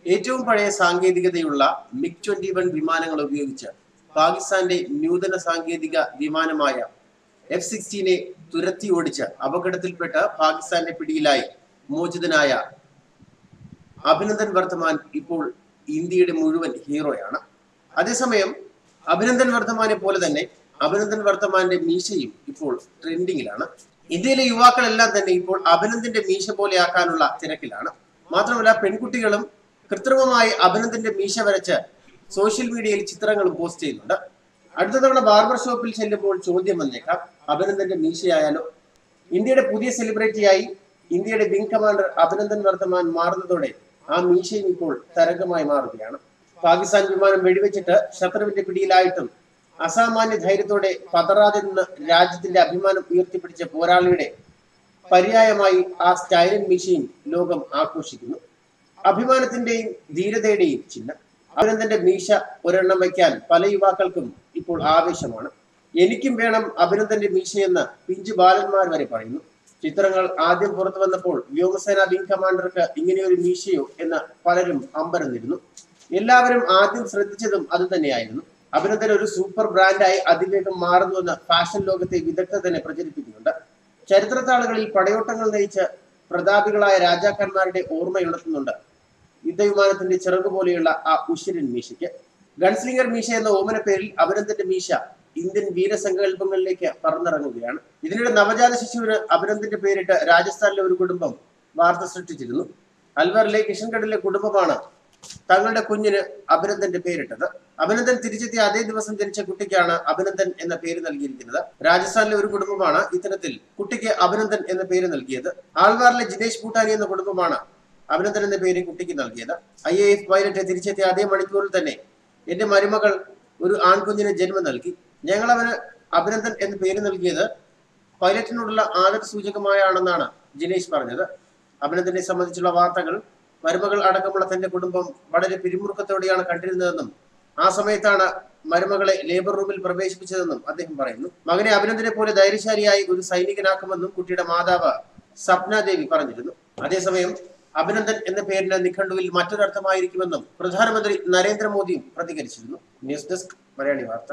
ഏറ്റവും പഴയ സാങ്കേതികതയുള്ള MiG-21 വിമാനങ്ങൾ ഉപയോഗിച്ച് പാകിസ്ഥാന്റെ നൂതന സാങ്കേതിക വിമാനമായ F-16 തുരത്തി ഓടിച്ച് അപകടത്തിൽപ്പെട്ട് പാകിസ്ഥാന്റെ പിടിയിലായി മോചിതനായ അഭിനന്ദൻ വർദ്ധമാൻ ഇപ്പോൾ ഇന്ത്യയുടെ മുഴുവൻ ഹീറോയാണ്. അതേസമയം അഭിനന്ദൻ വർദ്ധമാനെ പോലെ തന്നെ അഭിനന്ദൻ വർദ്ധമാന്റെ മീശയും ഇപ്പോൾ ട്രെൻഡിങ്ങിലാണ്. ഇന്ത്യയിലെ യുവാക്കളെല്ലാം തന്നെ ഇപ്പോൾ അഭിനന്ദന്റെ മീശ പോലെയാക്കാനുള്ള തിരക്കിലാണ്. മാത്രമല്ല, പെൺകുട്ടികളും കൃത്രിമമായി അഭിനന്ദന്റെ മീശ വരച്ച് സോഷ്യൽ മീഡിയയിൽ ചിത്രങ്ങളും പോസ്റ്റ് ചെയ്യുന്നുണ്ട്. അടുത്ത തവണ ബാർബർ ഷോപ്പിൽ ചെല്ലുമ്പോൾ ചോദ്യം വന്നേക്കാം, അഭിനന്ദന്റെ മീശയായാലോ? ഇന്ത്യയുടെ പുതിയ സെലിബ്രിറ്റിയായി ഇന്ത്യയുടെ വിംഗ് കമാൻഡർ അഭിനന്ദൻ വർദ്ധമാൻ മാറുന്നതോടെ ആ മീശയും ഇപ്പോൾ തരംഗമായി മാറുകയാണ്. പാകിസ്ഥാൻ വിമാനം വെടിവെച്ചിട്ട് ശത്രുവിന്റെ പിടിയിലായിട്ടും അസാമാന്യ ധൈര്യത്തോടെ പതറാതെ നിന്ന് രാജ്യത്തിന്റെ അഭിമാനം ഉയർത്തിപ്പിടിച്ച പോരാളിയുടെ പര്യായമായി ആ സ്റ്റൈലൻ മീശയും ലോകം ആഘോഷിക്കുന്നു. അഭിമാനത്തിന്റെയും ധീരതയുടെയും ചിഹ്നം. അഭിനന്ദന്റെ മീശ ഒരെണ്ണം വയ്ക്കാൻ പല യുവാക്കൾക്കും ഇപ്പോൾ ആവേശമാണ്. എനിക്കും വേണം അഭിനന്ദന്റെ മീശയെന്ന് പിഞ്ചു ബാലന്മാർ വരെ പറയുന്നു. ചിത്രങ്ങൾ ആദ്യം പുറത്തു വന്നപ്പോൾ വ്യോമസേന വിംഗ് കമാൻഡർക്ക് ഇങ്ങനെയൊരു മീശയോ എന്ന് പലരും അമ്പരന്നിരുന്നു. എല്ലാവരും ആദ്യം ശ്രദ്ധിച്ചതും അത് തന്നെയായിരുന്നു. അഭിനന്ദൻ ഒരു സൂപ്പർ ബ്രാൻഡായി അതിവേഗം മാറുന്നുവെന്ന് ഫാഷൻ ലോകത്തെ വിദഗ്ധർ തന്നെ പ്രചരിപ്പിക്കുന്നുണ്ട്. ചരിത്രത്താളുകളിൽ പടയോട്ടങ്ങൾ നയിച്ച് പ്രതാപികളായ രാജാക്കന്മാരുടെ ഓർമ്മയുണർത്തുന്നുണ്ട് യുദ്ധവിമാനത്തിന്റെ ചിറക് പോലെയുള്ള ആ ഉശിരൻ മീശയ്ക്ക്. ഗൺസ്ലിംഗർ മീശ എന്ന ഓമന പേരിൽ അഭിനന്ദന്റെ മീശ ഇന്ത്യൻ വീരസങ്കല്പങ്ങളിലേക്ക് പറന്നിറങ്ങുകയാണ്. ഇതിനിടെ നവജാത ശിശുവിന് അഭിനന്ദന്റെ പേരിട്ട് രാജസ്ഥാനിലെ ഒരു കുടുംബം വാർത്ത സൃഷ്ടിച്ചിരുന്നു. അൽവാറിലെ കിഷൻഗഡിലെ കുടുംബമാണ് തങ്ങളുടെ കുഞ്ഞിന് അഭിനന്ദന്റെ പേരിട്ടത്. അഭിനന്ദൻ തിരിച്ചെത്തിയ അതേ ദിവസം ജനിച്ച കുട്ടിക്കാണ് അഭിനന്ദൻ എന്ന പേര് നൽകിയിരിക്കുന്നത്. രാജസ്ഥാനിലെ ഒരു കുടുംബമാണ് ഇത്തരത്തിൽ കുട്ടിക്ക് അഭിനന്ദൻ എന്ന പേര് നൽകിയത്. ആൾവാറിലെ ജിനേഷ് ഭൂട്ടാനി എന്ന കുടുംബമാണ് അഭിനന്ദൻ എന്ന പേര് കുട്ടിക്ക് നൽകിയത്. IAF പൈലറ്റ് തിരിച്ചെത്തിയ അതേ മണിക്കൂറിൽ തന്നെ എന്റെ മരുമകൾ ഒരു ആൺകുഞ്ഞിന് ജന്മം നൽകി. ഞങ്ങൾ അവന് അഭിനന്ദൻ എന്ന് പേര് നൽകിയത് പൈലറ്റിനോടുള്ള ആദര സൂചകമായാണെന്നാണ് ജിനേഷ് പറഞ്ഞത്. അഭിനന്ദനെ സംബന്ധിച്ചുള്ള വാർത്തകൾ മരുമകൾ അടക്കമുള്ള തന്റെ കുടുംബം വളരെ പിരിമുറുക്കത്തോടെയാണ് കണ്ടിരുന്നതെന്നും ആ സമയത്താണ് മരുമകളെ ലേബർ റൂമിൽ പ്രവേശിപ്പിച്ചതെന്നും അദ്ദേഹം പറയുന്നു. മകനെ അഭിനന്ദനെ പോലെ ധൈര്യശാലിയായി ഒരു സൈനികനാക്കുമെന്നും കുട്ടിയുടെ മാതാവ് സപ്ന ദേവി പറഞ്ഞിരുന്നു. അതേസമയം അഭിനന്ദൻ എന്ന പേരിന് നിഘണ്ടുവിൽ മറ്റൊരർത്ഥമായിരിക്കുമെന്നും പ്രധാനമന്ത്രി നരേന്ദ്രമോദിയും പ്രതികരിച്ചിരുന്നു. ന്യൂസ് ഡെസ്ക് മലയാളി വാർത്ത.